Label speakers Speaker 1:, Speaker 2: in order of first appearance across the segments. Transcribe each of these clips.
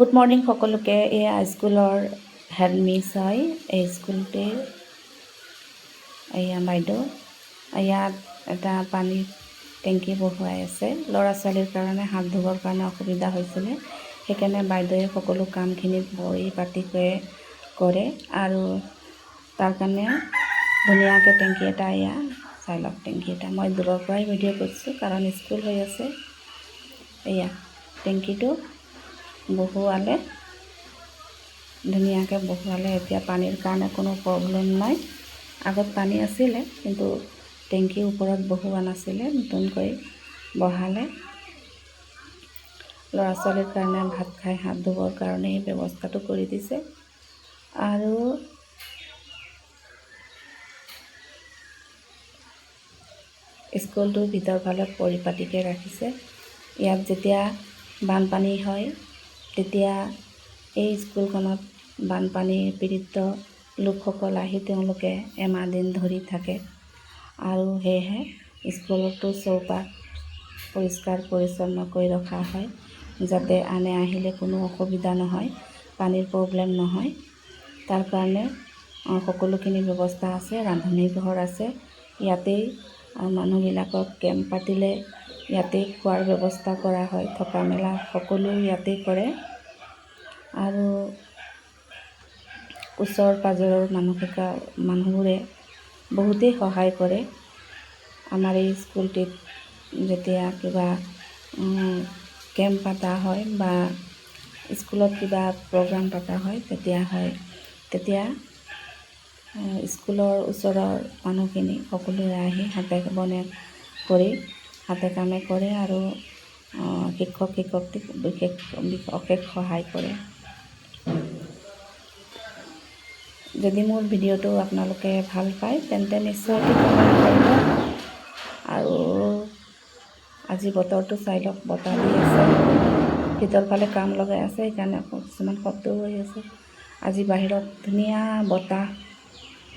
Speaker 1: Good morning সকলোকে। এয়া স্কুলৰ হেড মিছ হয় এই স্কুলটিৰ। এয়া বাইদেউ, ইয়াত এটা পানীৰ টেংকি বহুৱাই আছে। ল'ৰা ছোৱালীৰ কাৰণে হাত ধুবৰ কাৰণে অসুবিধা হৈছিলে, সেইকাৰণে বাইদেৱে সকলো কামখিনি পৰিপাটিকৈ কৰে আৰু তাৰ কাৰণে ধুনীয়াকৈ টেংকি এটা এয়া চাই লওক। টেংকি এটা মই দূৰৰ পৰাই ভিডিঅ' কৰিছোঁ কাৰণ স্কুল হৈ আছে। এয়া টেংকিটো বহুৱালে, ধুনীয়াকৈ বহুৱালে। এতিয়া পানীৰ কাৰণে কোনো প্ৰব্লেম নাই। আগত পানী আছিলে কিন্তু টেংকিৰ ওপৰত বহুৱা নাছিলে, নতুনকৈ বহালে। ল'ৰা ছোৱালীৰ কাৰণে ভাত খাই হাত ধুবৰ কাৰণে এই ব্যৱস্থাটো কৰি দিছে। আৰু স্কুলটোৰ ভিতৰফালে পৰিপাটিকৈ ৰাখিছে। ইয়াত যেতিয়া বানপানী হয় তেতিয়া এই স্কুলখনত বানপানী পীড়িত লোকসকল আহি তেওঁলোকে এমাহ দিন ধৰি থাকে আৰু সেয়েহে স্কুলতো চৌপাশ পৰিষ্কাৰ পৰিচ্ছন্ন কৰি ৰখা হয়, যাতে আনে আহিলে কোনো অসুবিধা নহয়, পানীৰ প্ৰব্লেম নহয়। তাৰ কাৰণে সকলোখিনি ব্যৱস্থা আছে। ৰান্ধনি ঘৰ আছে ইয়াতেই। মানুহবিলাকক কেম্প পাতিলে ইয়াতেই খোৱাৰ ব্যৱস্থা কৰা হয়, থকা মেলা সকলো ইয়াতেই কৰে। আৰু ওচৰ পাজৰৰ মানুহবোৰে বহুতেই সহায় কৰে। আমাৰ এই স্কুলটিত যেতিয়া কিবা কেম্প পতা হয় বা স্কুলত কিবা প্ৰগ্ৰাম পতা হয় তেতিয়া স্কুলৰ ওচৰৰ মানুহখিনি সকলোৱে আহি হাতে কামে কৰে আৰু শিক্ষক শিক্ষয়িত্ৰীক অশেষ সহায় কৰে। যদি মোৰ ভিডিঅ'টো আপোনালোকে ভাল পায় তেন্তে নিশ্চয়কৈ কমেণ্ট কৰিব। আৰু আজি বতৰটো চাই লওক, বতাহ দি আছে, ভিতৰ ফালে কাম লগাই আছে, সেইকাৰণে কিছুমান শব্দও হৈ আছে। আজি বাহিৰত ধুনীয়া বতাহ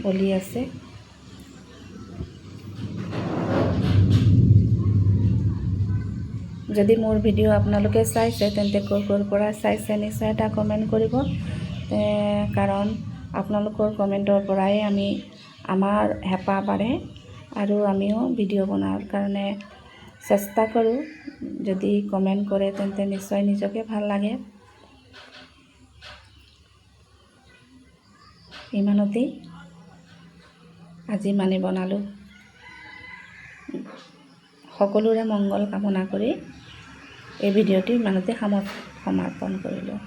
Speaker 1: বলি আছে। যদি মোৰ ভিডিঅ' আপোনালোকে চাইছে তেন্তে ক'ৰ পৰা চাইছে নিশ্চয় এটা কমেণ্ট কৰিব, কাৰণ আপোনালোকৰ কমেণ্টৰ পৰাই আমাৰ হেঁপাহ বাঢ়ে আৰু আমিও ভিডিঅ' বনোৱাৰ কাৰণে চেষ্টা কৰোঁ। যদি কমেণ্ট কৰে তেন্তে নিশ্চয় নিজকে ভাল লাগে। ইমানতেই আজি বনালোঁ। সকলোৰে মংগল কামনা কৰি এই ভিডিঅ'টি ইমানতে সমাপন কৰিলোঁ।